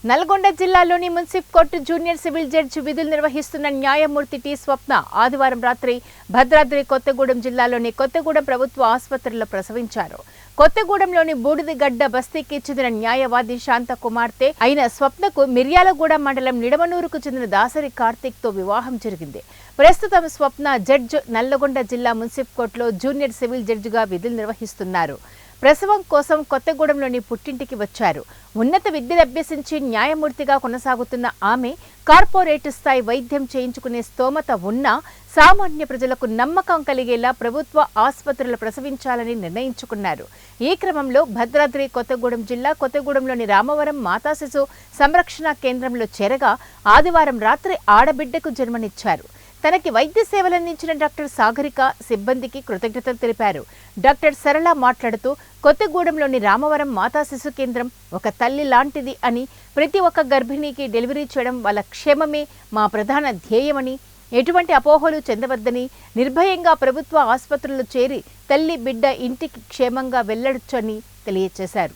నల్గొండ జిల్లాలోని municipal court junior civil judge విధులు నిర్వహిస్తున్న న్యాయమూర్తి టి స్వప్న ఆదివారం రాత్రి భద్రాద్రి కొత్తగూడెం జిల్లాలోని కొత్తగూడెం ప్రభుత్వ ఆసుపత్రిలో ప్రసవించారు. కొత్తగూడెంలోని బూడిదిగడ్డ బస్తీకి చెందిన న్యాయవాది శాంత కుమార్తె అయిన స్వప్నకు మిర్యాలగూడ మండలం నిడమనూరుకు చెందిన దాసరి కార్తిక్ తో వివాహం జరిగింది. ప్రస్తుతం స్వప్న జడ్జి నల్గొండ జిల్లా మున్సిపల్ కోర్టులో జూనియర్ సివిల్ జడ్జిగా విధులు నిర్వహిస్తున్నారు. ప్రసవం కోసం కొత్తగూడెంలోని పుట్టింటికి వచ్చారు. ఉన్నత విద్యను అభ్యసించి న్యాయమూర్తిగా కొనసాగుతున్న ఆమె కార్పొరేట్ స్థాయి వైద్యం చేయించుకునే స్తోమత ఉన్నా సామాన్య ప్రజలకు నమ్మకం కలిగేలా ప్రభుత్వ ఆసుపత్రులు ప్రసవించాలని నిర్ణయించుకున్నారు. ఈ క్రమంలో భద్రాద్రి కొత్తగూడెం జిల్లా కొత్తగూడెంలోని రామవరం మాతా శిశు సంరక్షణ కేంద్రంలో చేరగా ఆదివారం రాత్రి ఆడబిడ్డకు జన్మనిచ్చారు. తనకి వైద్య సేవలందించిన డాక్టర్ సాగరిక సిబ్బందికి కృతజ్ఞతలు తెలిపారు. డాక్టర్ సరళ మాట్లాడుతూ కొత్తగూడెంలోని రామవరం మాతా శిశు కేంద్రం ఒక తల్లి లాంటిది అని, ప్రతి ఒక్క గర్భిణీకి డెలివరీ చేయడం వాళ్ళ క్షేమమే మా ప్రధాన ధ్యేయమని, ఎటువంటి అపోహలు చెందవద్దని, నిర్భయంగా ప్రభుత్వ ఆసుపత్రుల్లో చేరి తల్లి బిడ్డ ఇంటికి క్షేమంగా వెళ్లొచ్చని తెలియజేశారు.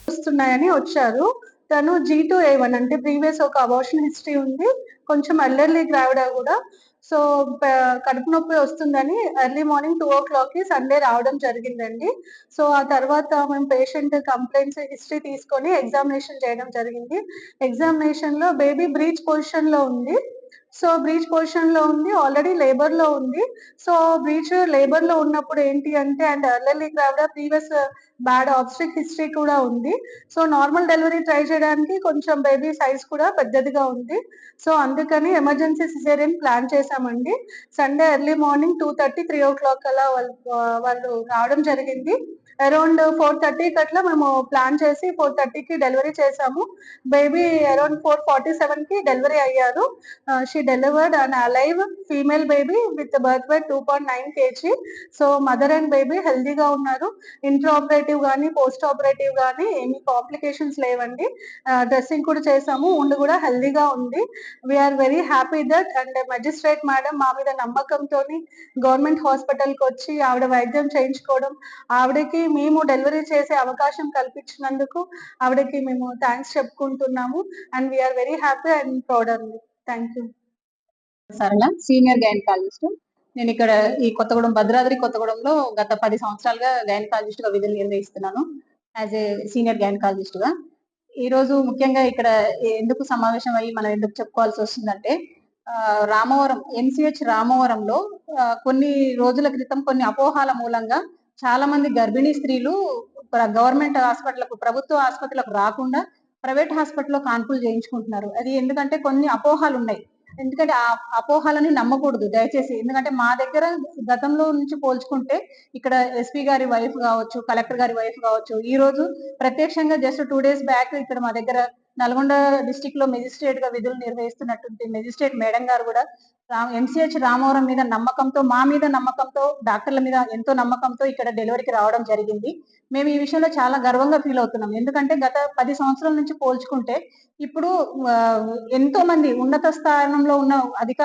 వచ్చారు. తను G2A1 అంటే ప్రీవియస్ ఒక అబార్షన్ హిస్టరీ ఉంది, కొంచెం ఎల్డర్లీ గ్రావిడా కూడా. సో కడుపు నొప్పి వస్తుందని ఎర్లీ మార్నింగ్ 2 o'clock సండే రావడం జరిగిందండి. సో ఆ తర్వాత మేము పేషెంట్ కంప్లైంట్స్ హిస్టరీ తీసుకొని ఎగ్జామినేషన్ చేయడం జరిగింది. ఎగ్జామినేషన్ లో బేబీ బ్రీచ్ పొజిషన్ లో ఉంది. సో బ్రీచ్ పొజిషన్ లో ఉంది, ఆల్రెడీ లేబర్ లో ఉంది. సో బ్రీచ్ లేబర్ లో ఉన్నప్పుడు ఏంటి అంటే and early gravida previous bad obstetric history కూడా ఉంది. సో నార్మల్ డెలివరీ ట్రై చేయడానికి కొంచెం బేబీ సైజ్ కూడా పెద్దదిగా ఉంది. సో అందుకని ఎమర్జెన్సీ సిజేరియన్ ప్లాన్ చేశామండి. సండే ఎర్లీ మార్నింగ్ 2:30, 3 o'clock అలా వాళ్ళు రావడం జరిగింది. అరౌండ్ 4:30 అట్లా మేము ప్లాన్ చేసి 4:30కి డెలివరీ చేసాము. బేబీ అరౌండ్ 4:47కి డెలివరీ అయ్యారు. She delivered an alive female baby with birth weight 2.9 kg. So mother and baby హెల్దీగా ఉన్నారు. ఇంట్రా ఆపరేటివ్ కానీ పోస్ట్ ఆపరేటివ్ కానీ ఏమి కాంప్లికేషన్స్ లేవండి. డ్రెస్సింగ్ కూడా చేసాము, ఉండి కూడా హెల్దీగా ఉంది. We're very happy that. And magistrate madam మా మీద నమ్మకంతో గవర్నమెంట్ హాస్పిటల్కి వచ్చి ఆవిడ వైద్యం చేయించుకోవడం, ఆవిడకి మేము డెలివరీ చేసే అవకాశం కల్పించినందుకు ఆవిడకి మేము థ్యాంక్స్ చెప్పుకుంటున్నాము. And we're very happy and proud అండి. Thank you. Sarala, senior gynaecologist. నేను ఇక్కడ ఈ భద్రాద్రి కొత్తగూడెంలో గత 10 సంవత్సరాలుగా గైనకాలజిస్ట్ గా విధులు నిర్వహిస్తున్నాను. యాజ్ ఏ సీనియర్ గైనకాలజిస్ట్ గా ఈ రోజు ముఖ్యంగా ఇక్కడ ఎందుకు సమావేశం అయ్యి మనం ఎందుకు చెప్పుకోవాల్సి వస్తుందంటే, రామవరం MCH రామవరంలో కొన్ని రోజుల క్రితం కొన్ని అపోహాల మూలంగా చాలా మంది గర్భిణీ స్త్రీలు గవర్నమెంట్ హాస్పిటల్కు, ప్రభుత్వ ఆసుపత్రులకు రాకుండా ప్రైవేట్ హాస్పిటల్లో కాన్పులు చేయించుకుంటున్నారు. అది ఎందుకంటే కొన్ని అపోహాలు ఉన్నాయి. ఎందుకంటే ఆ అపోహాలని నమ్మకూడదు దయచేసి. ఎందుకంటే మా దగ్గర గతంలో నుంచి పోల్చుకుంటే ఇక్కడ ఎస్పీ గారి వైఫ్ కావచ్చు, కలెక్టర్ గారి వైఫ్ కావచ్చు, ఈ రోజు ప్రత్యక్షంగా జస్ట్ 2 days బ్యాక్ ఇక్కడ మా దగ్గర నల్గొండ డిస్టిక్ లో మెజిస్ట్రేట్ గా విధులు నిర్వహిస్తున్నటువంటి మెజిస్ట్రేట్ మేడం గారు కూడా MCH రామవరం మీద నమ్మకంతో, మా మీద నమ్మకంతో, డాక్టర్ల మీద ఎంతో నమ్మకంతో ఇక్కడ డెలివరీకి రావడం జరిగింది. మేము ఈ విషయంలో చాలా గర్వంగా ఫీల్ అవుతున్నాం. ఎందుకంటే గత 10 సంవత్సరాల నుంచి పోల్చుకుంటే ఇప్పుడు ఎంతో మంది ఉన్నత స్థానంలో ఉన్న అధికారులు